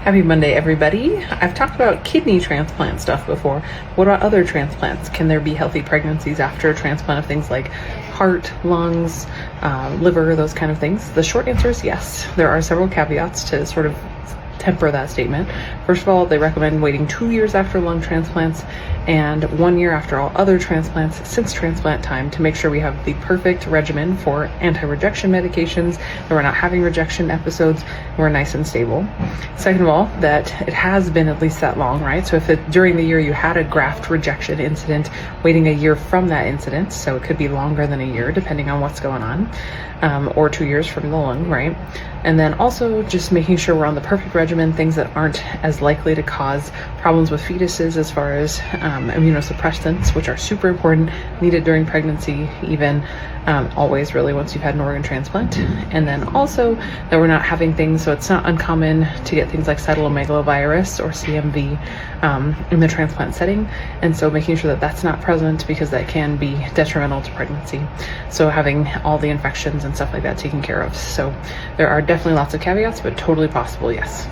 Happy Monday, everybody. I've talked about kidney transplant stuff before. What about other transplants? Can there be healthy pregnancies after a transplant of things like heart, lungs, liver, those kind of things? The short answer is yes. There are several caveats to sort of temper that statement. First of all, they recommend waiting 2 years after lung transplants and 1 year after all other transplants since transplant time to make sure we have the perfect regimen for anti-rejection medications, that we're not having rejection episodes, and we're nice and stable. Second of all, that it has been at least that long, right? So if during the year you had a graft rejection incident, waiting a year from that incident, so it could be longer than a year depending on what's going on, or 2 years from the lung, right? And then also just making sure we're on the perfect regimen, things that aren't as likely to cause problems with fetuses as far as immunosuppressants, which are super important, needed during pregnancy, even always really once you've had an organ transplant. And then also that we're not having things, so it's not uncommon to get things like cytomegalovirus or CMV in the transplant setting. And so making sure that that's not present because that can be detrimental to pregnancy. So having all the infections and stuff like that taken care of. So there are definitely lots of caveats, but totally possible, yes.